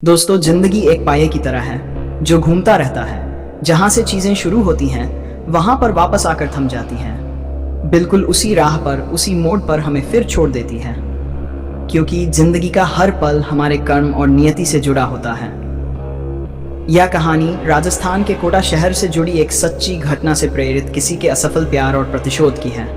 दोस्तों, जिंदगी एक पाये की तरह है जो घूमता रहता है। जहां से चीजें शुरू होती हैं वहां पर वापस आकर थम जाती हैं। बिल्कुल उसी राह पर, उसी मोड़ पर हमें फिर छोड़ देती है, क्योंकि जिंदगी का हर पल हमारे कर्म और नियति से जुड़ा होता है। यह कहानी राजस्थान के कोटा शहर से जुड़ी एक सच्ची घटना से प्रेरित किसी के असफल प्यार और प्रतिशोध की है।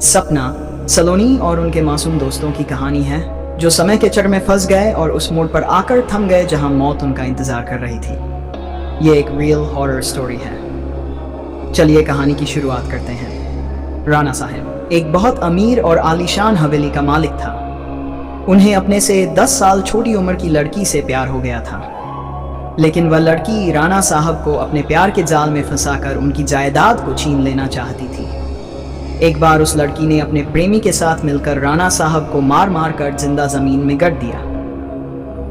सपना, सलोनी और उनके मासूम दोस्तों की कहानी है जो समय के चक्र में फंस गए और उस मोड़ पर आकर थम गए जहां मौत उनका इंतजार कर रही थी। ये एक रियल हॉरर स्टोरी है। चलिए कहानी की शुरुआत करते हैं। राणा साहब एक बहुत अमीर और आलीशान हवेली का मालिक था। उन्हें अपने से 10 साल छोटी उम्र की लड़की से प्यार हो गया था, लेकिन वह लड़की राणा साहब को अपने प्यार के जाल में फंसाकर उनकी जायदाद को छीन लेना चाहती थी। एक बार उस लड़की ने अपने प्रेमी के साथ मिलकर राणा साहब को मार मार कर जिंदा जमीन में गाड़ दिया।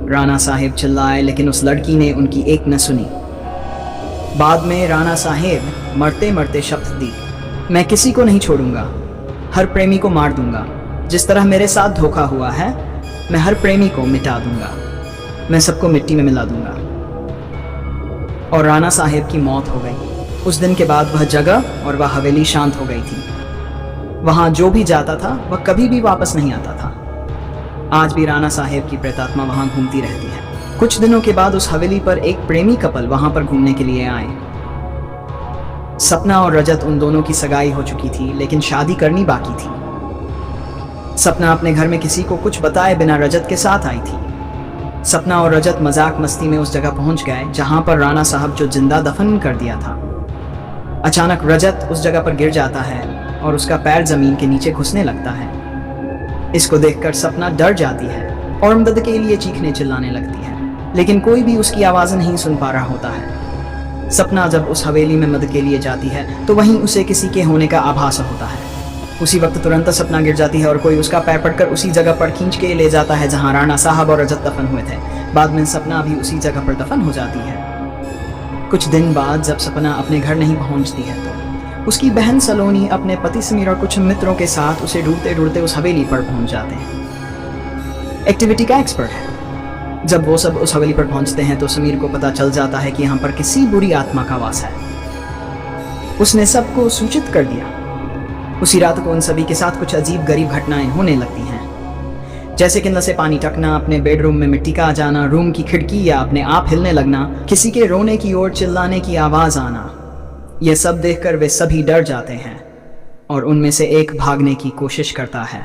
राणा साहब चिल्लाए, लेकिन उस लड़की ने उनकी एक न सुनी। बाद में राणा साहब मरते मरते शपथ दी, मैं किसी को नहीं छोड़ूंगा, हर प्रेमी को मार दूंगा। जिस तरह मेरे साथ धोखा हुआ है, मैं हर प्रेमी को मिटा दूंगा, मैं सबको मिट्टी में मिला दूंगा। और राणा साहब की मौत हो गई। उस दिन के बाद वह जगह और वह हवेली शांत हो गई थी। वहां जो भी जाता था वह कभी भी वापस नहीं आता था। आज भी राणा साहब की प्रेतात्मा वहां घूमती रहती है। कुछ दिनों के बाद उस हवेली पर एक प्रेमी कपल वहां पर घूमने के लिए आए। सपना और रजत, उन दोनों की सगाई हो चुकी थी, लेकिन शादी करनी बाकी थी। सपना अपने घर में किसी को कुछ बताए बिना रजत के साथ आई थी। सपना और रजत मजाक मस्ती में उस जगह पहुंच गए जहां पर राणा साहब जो जिंदा दफन कर दिया था। अचानक रजत उस जगह पर गिर जाता है और उसका पैर जमीन के नीचे घुसने लगता है। इसको देखकर सपना डर जाती है और मदद के लिए चीखने चिल्लाने लगती है, लेकिन कोई भी उसकी आवाज नहीं सुन पा रहा होता है। सपना जब उस हवेली में मदद के लिए जाती है तो वहीं उसे किसी के होने का आभास होता है। उसी वक्त तुरंत सपना गिर जाती है और कोई उसका पैर पकड़कर उसी जगह पर खींच के ले जाता है जहां राणा साहब और रजत दफन हुए थे। बाद में सपना भी उसी जगह पर दफन हो जाती है। कुछ दिन बाद जब सपना अपने घर नहीं पहुंचती है तो उसकी बहन सलोनी अपने पति समीर और कुछ मित्रों के साथ उसे ढूंढते ढूंढते उस हवेली पर पहुंच जाते हैं। एक्टिविटी का एक्सपर्ट है। जब वो सब उस हवेली पर पहुंचते हैं तो समीर को पता चल जाता है कि यहाँ पर किसी बुरी आत्मा का वास है। उसने सबको सूचित कर दिया। उसी रात को उन सभी के साथ कुछ अजीब गरीब घटनाएं होने लगती हैं, जैसे कि नल से पानी टकना, अपने बेडरूम में मिट्टी का आ जाना, रूम की खिड़की या अपने आप हिलने लगना, किसी के रोने की ओर चिल्लाने की आवाज आना। यह सब देखकर वे सभी डर जाते हैं और उनमें से एक भागने की कोशिश करता है,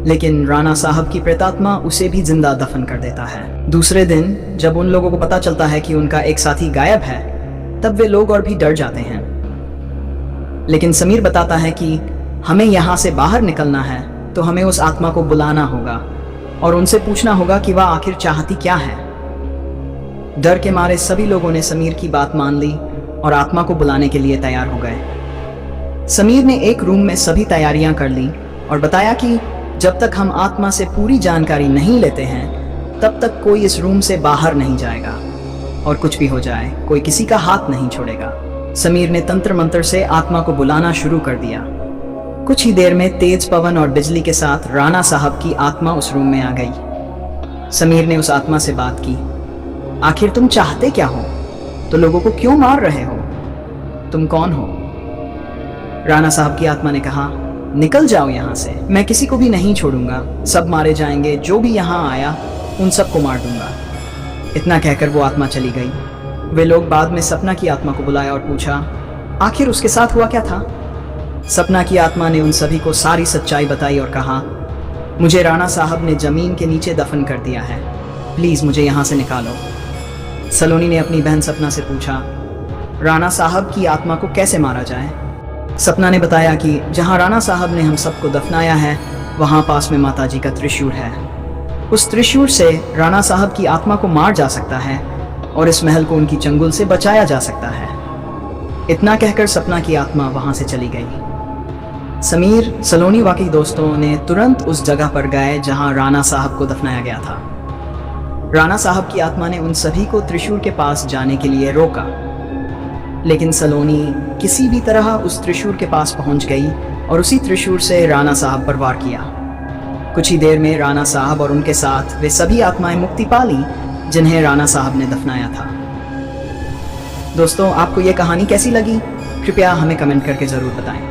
लेकिन राणा साहब की प्रेतात्मा उसे भी जिंदा दफन कर देता है। दूसरे दिन जब उन लोगों को पता चलता है कि उनका एक साथी गायब है, तब वे लोग और भी डर जाते हैं। लेकिन समीर बताता है कि हमें यहाँ से बाहर निकलना है तो हमें उस आत्मा को बुलाना होगा और उनसे पूछना होगा कि वह आखिर चाहती क्या है। डर के मारे सभी लोगों ने समीर की बात मान ली और आत्मा को बुलाने के लिए तैयार हो गए। समीर ने एक रूम में सभी तैयारियां कर ली और बताया कि जब तक हम आत्मा से पूरी जानकारी नहीं लेते हैं तब तक कोई इस रूम से बाहर नहीं जाएगा, और कुछ भी हो जाए कोई किसी का हाथ नहीं छोड़ेगा। समीर ने तंत्र मंत्र से आत्मा को बुलाना शुरू कर दिया। कुछ ही देर में तेज पवन और बिजली के साथ राणा साहब की आत्मा उस रूम में आ गई। समीर ने उस आत्मा से बात की, आखिर तुम चाहते क्या हो? तो लोगों को क्यों मार रहे हो? तुम कौन हो? राणा साहब की आत्मा ने कहा, निकल जाओ यहाँ से, मैं किसी को भी नहीं छोड़ूंगा, सब मारे जाएंगे, जो भी यहाँ आया उन सबको मार दूंगा। इतना कहकर वो आत्मा चली गई। वे लोग बाद में सपना की आत्मा को बुलाया और पूछा, आखिर उसके साथ हुआ क्या था? सपना की आत्मा ने उन सभी को सारी सच्चाई बताई और कहा, मुझे राणा साहब ने जमीन के नीचे दफन कर दिया है, प्लीज मुझे यहाँ से निकालो। सलोनी ने अपनी बहन सपना से पूछा, राणा साहब की आत्मा को कैसे मारा जाए? सपना ने बताया कि जहां राणा साहब ने हम सबको दफनाया है वहां पास में माताजी का त्रिशूल है। उस त्रिशूल से राणा साहब की आत्मा को मार जा सकता है और इस महल को उनकी चंगुल से बचाया जा सकता है। इतना कहकर सपना की आत्मा वहां से चली गई। समीर, सलोनी वाकई दोस्तों ने तुरंत उस जगह पर गए जहां राणा साहब को दफनाया गया था। राणा साहब की आत्मा ने उन सभी को त्रिशूल के पास जाने के लिए रोका, लेकिन सलोनी किसी भी तरह उस त्रिशूल के पास पहुंच गई और उसी त्रिशूल से राणा साहब पर वार किया। कुछ ही देर में राणा साहब और उनके साथ वे सभी आत्माएं मुक्ति पा ली जिन्हें राणा साहब ने दफनाया था। दोस्तों, आपको ये कहानी कैसी लगी? कृपया हमें कमेंट करके ज़रूर बताएं।